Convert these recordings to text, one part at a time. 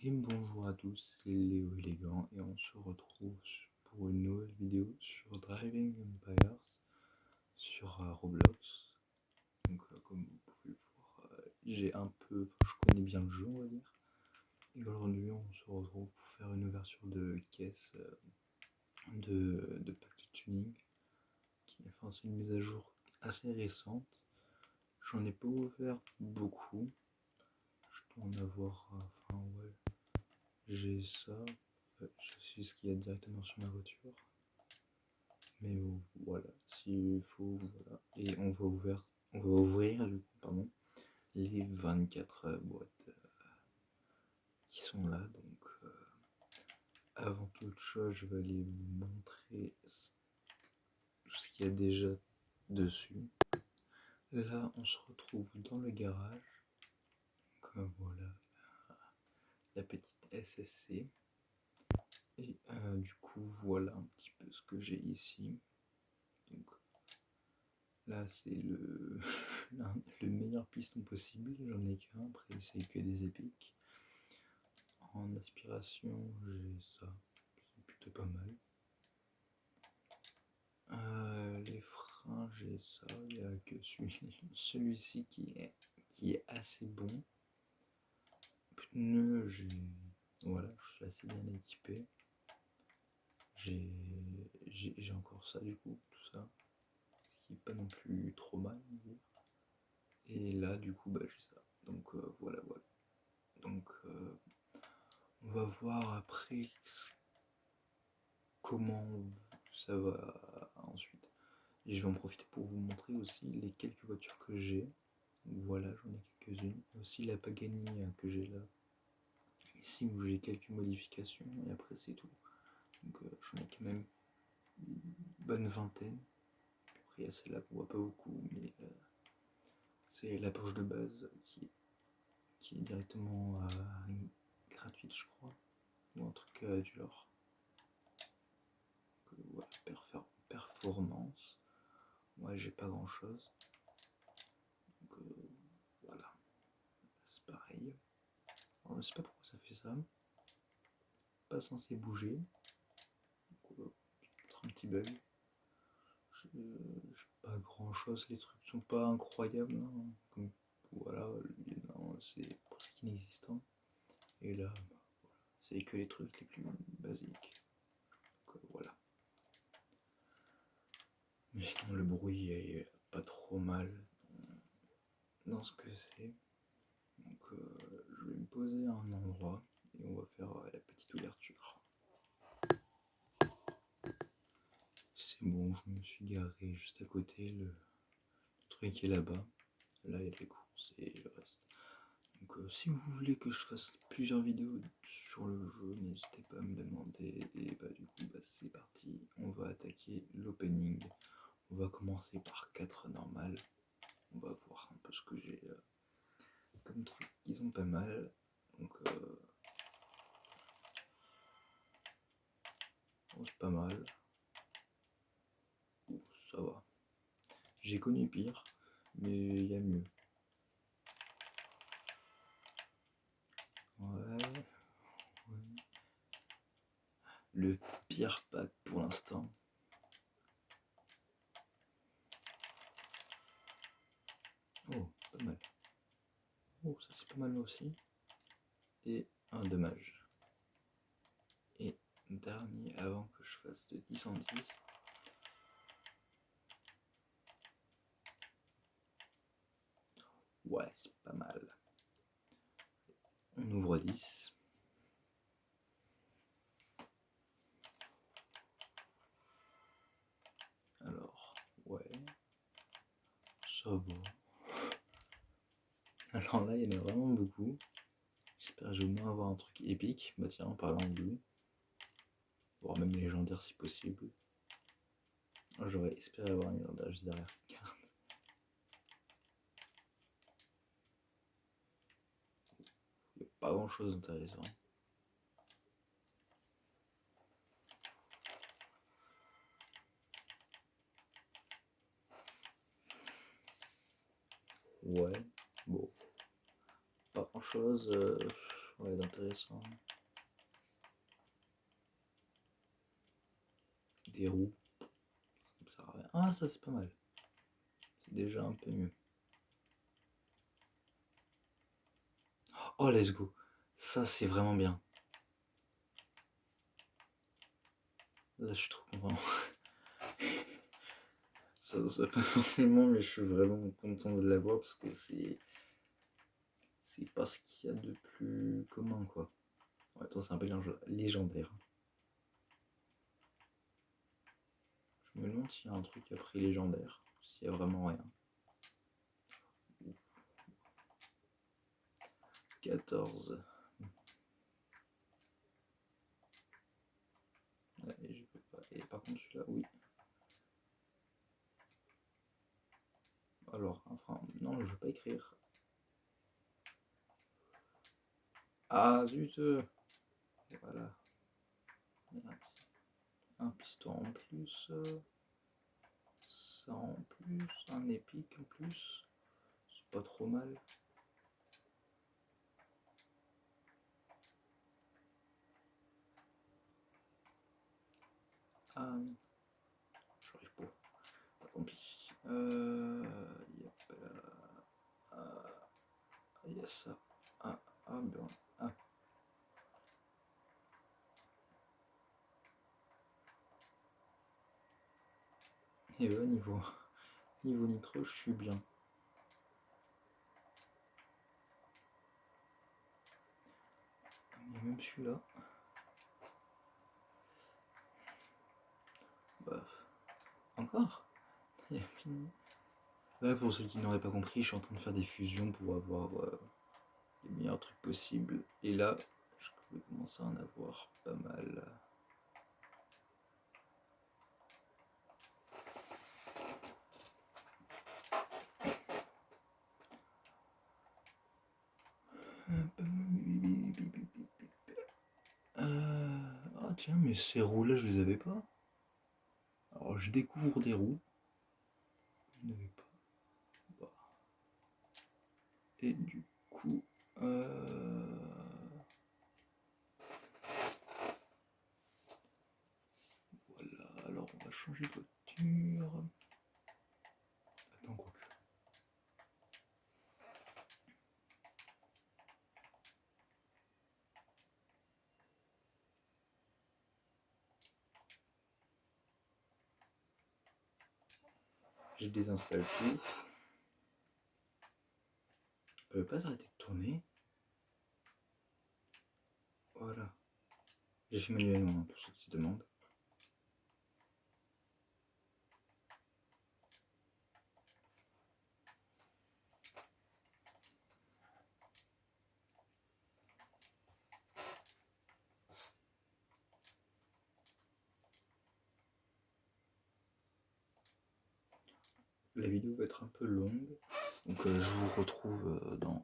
Et bonjour à tous, c'est Léo Élégant et on se retrouve pour une nouvelle vidéo sur Driving Empires sur Roblox. Donc comme vous pouvez le voir, je connais bien le jeu on va dire. Et aujourd'hui on se retrouve pour faire une ouverture de caisse de pack de tuning. C'est une mise à jour assez récente. J'en ai pas ouvert beaucoup. Je dois en avoir, j'ai ça. Je sais ce qu'il y a directement sur ma voiture. Mais voilà, s'il faut, voilà. Et on va ouvrir du coup, pardon, les 24 boîtes qui sont là. Donc, avant toute chose, je vais aller vous montrer tout ce qu'il y a déjà dessus. Là, on se retrouve dans le garage. Donc, voilà, la petite SSC. Et du coup, voilà un petit peu ce que j'ai ici. Donc, là, c'est le meilleur piston possible. J'en ai qu'un, après, c'est que des épiques. En aspiration, j'ai ça, c'est plutôt pas mal. Les freins, j'ai ça, il n'y a que celui-ci qui est assez bon. Pneus, voilà, je suis assez bien équipé. J'ai encore ça du coup, tout ça, ce qui est pas non plus trop mal. Et là, du coup, j'ai ça. Donc voilà. Donc on va voir après comment ça va ensuite. Et je vais en profiter pour vous montrer aussi les quelques voitures que j'ai. Voilà, j'en ai quelques-unes. Aussi la Pagani que j'ai là, ici où j'ai quelques modifications et après c'est tout. Donc j'en ai quand même une bonne vingtaine. Après il y a celle-là qu'on voit pas beaucoup, mais c'est la Porsche de base qui est directement gratuite je crois, ou un truc du genre. Voilà, performance. Moi j'ai pas grand chose. Donc voilà, c'est pareil. Alors, je sais pas pourquoi ça fait ça. Pas censé bouger. Peut-être un petit bug. J'ai pas grand chose, les trucs sont pas incroyables. Hein. Comme, voilà, non, c'est presque inexistant. Et là, c'est que les trucs les plus basiques. Donc, voilà. Mais sinon, le bruit est pas trop mal dans ce que c'est. Donc, je vais me poser à un endroit et on va faire la petite ouverture. C'est bon, je me suis garé juste à côté, le truc est là-bas. Là, il y a les courses et le reste. Donc, si vous voulez que je fasse plusieurs vidéos sur le jeu, n'hésitez pas à me demander. Et du coup, c'est parti. On va attaquer l'opening. On va commencer par 4 normales. On va voir un peu ce que j'ai comme trucs qui sont pas mal. Donc, c'est pas mal. Ça va. J'ai connu pire, mais il y a mieux. Ouais. Le pire pack pour l'instant. Oh, pas mal. Oh, ça c'est pas mal aussi. Et un dommage. Et dernier avant que je fasse de 10 en 10. Ouais, c'est pas mal. On ouvre 10. Alors, ouais. Ça va. Alors là, il y en a vraiment beaucoup. J'espère que je vais au moins avoir un truc épique. Bah tiens, en parlant de lui. Voire même légendaire si possible. J'aurais espéré avoir un légendaire juste derrière cette carte. Il n'y a pas grand chose d'intéressant. Ouais, bon. Pas grand chose d'intéressant intéressant. Des roues. Ça me sert à rien. Ah, ça c'est pas mal. C'est déjà un peu mieux. Oh, let's go. Ça c'est vraiment bien. Là, je suis trop content. Ça se voit pas forcément, mais je suis vraiment content de l'avoir parce que c'est pas ce qu'il y a de plus commun, quoi. Ouais, attends, c'est un peu légendaire. Je me demande s'il y a un truc après légendaire, s'il y a vraiment rien. 14. Et je peux pas. Et par contre, celui-là, oui. Alors, enfin, non, je veux pas écrire. Ah, zut. Voilà. Un piston en plus. Ça en plus. Un épique en plus. C'est pas trop mal. Ah, j'arrive pas. Ah, tant pis. Il y a ça. Ah, ben. Ah. Et ouais, niveau nitro, je suis bien. Mais même celui-là. Bah. Encore. Là, pour ceux qui n'auraient pas compris, je suis en train de faire des fusions pour avoir les meilleurs trucs possibles. Et là, je vais commencer à en avoir pas mal. Ah tiens, mais ces roues-là, je les avais pas. Alors, je découvre des roues. Je n'avais pas. Bah. Et du coup... Voilà, alors on va changer de voiture. Attends, quoi que. Je désinstalle tout. Pas s'arrêter de tourner. Voilà. J'ai fait manuellement pour ceux qui se demandent. La vidéo va être un peu longue, donc je vous retrouve dans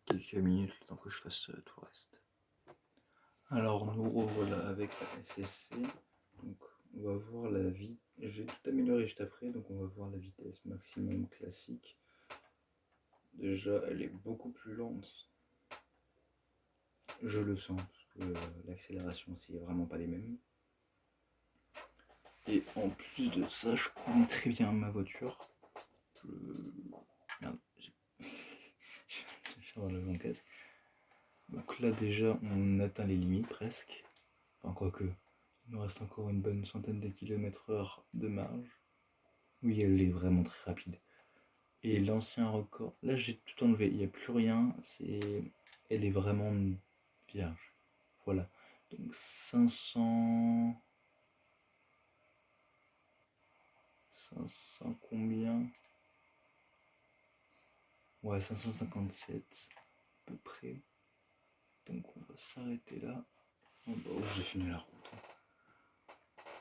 quelques minutes, le temps que je fasse tout le reste. Alors nous revoilà avec la SSC, donc on va voir la vitesse, je vais tout améliorer juste après, donc on va voir la vitesse maximum classique. Déjà elle est beaucoup plus lente, je le sens, parce que l'accélération c'est vraiment pas les mêmes. Et en plus de ça, je connais très bien ma voiture. Merde, j'ai la banquette. Donc là déjà on atteint les limites presque. Enfin quoique, il nous reste encore une bonne centaine de km/h de marge. Oui, elle est vraiment très rapide. Et l'ancien record, là j'ai tout enlevé, il n'y a plus rien, elle est vraiment vierge. Voilà. Donc 500 combien? Ouais, 557 à peu près. Donc on va s'arrêter là. Oh, bah, j'ai fini la route.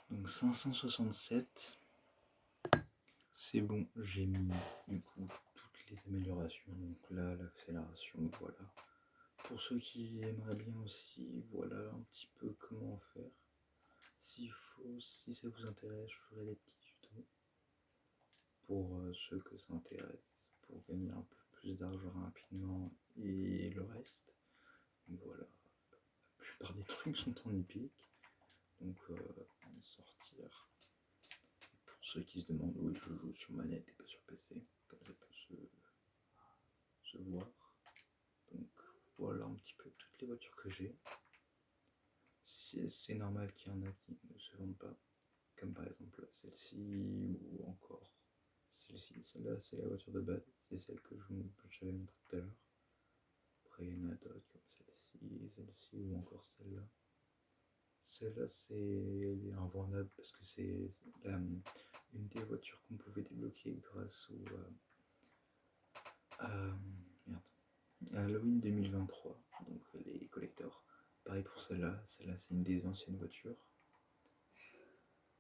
Donc 567. C'est bon, j'ai mis du coup toutes les améliorations. Donc là, l'accélération, voilà. Pour ceux qui aimeraient bien aussi, voilà un petit peu comment faire. Si ça vous intéresse, je ferai des petits tutos pour ceux que ça intéresse, pour gagner un peu plus d'argent rapidement et le reste. Voilà. plupart des trucs sont en épique. Donc, on va sortir. Pour ceux qui se demandent, oui, je joue sur manette et pas sur PC, comme ça peut se voir. Donc, voilà un petit peu toutes les voitures que j'ai. C'est normal qu'il y en a qui ne se vendent pas, comme par exemple celle-ci ou encore celle-ci. Celle-là, c'est la voiture de base, c'est celle que j'avais montré tout à l'heure. Après, il y en a d'autres comme celle-ci ou encore celle-là. Celle-là, c'est invendable parce que c'est une des voitures qu'on pouvait débloquer grâce à Halloween 2023, donc les collectors. Pareil pour celle-là, c'est une des anciennes voitures,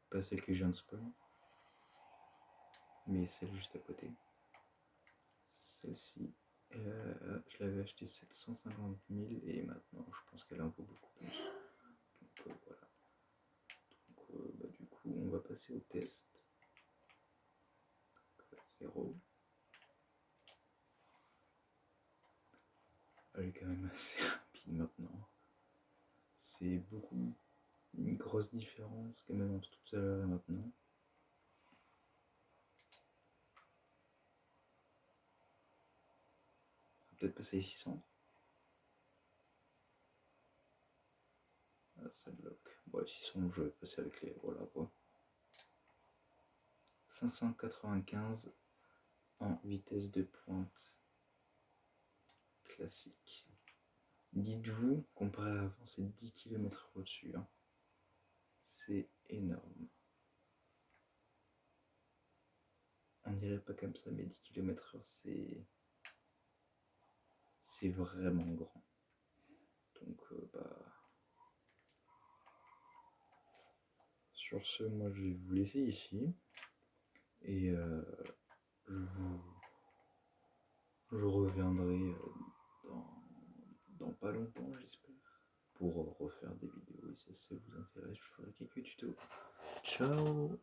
pas celle que je viens de spawn, mais celle juste à côté. Celle-ci, je l'avais achetée 750 000 et maintenant je pense qu'elle en vaut beaucoup plus. Donc voilà. Donc, du coup, on va passer au test. 0. Elle est quand même assez rapide maintenant. C'est une grosse différence quand même entre tout à l'heure et maintenant. On va peut-être passer les 600. Ah, ça bloque. Bon, les 600, je vais passer avec les. Voilà quoi. 595 en vitesse de pointe classique. Dites-vous, comparé à avant, c'est 10 km au-dessus. Hein. C'est énorme. On dirait pas comme ça, mais 10 km/h, c'est vraiment grand. Donc, sur ce, moi, je vais vous laisser ici. Et je reviendrai dans pas longtemps, j'espère, pour refaire des vidéos. Et si ça vous intéresse, je ferai quelques tutos. Ciao!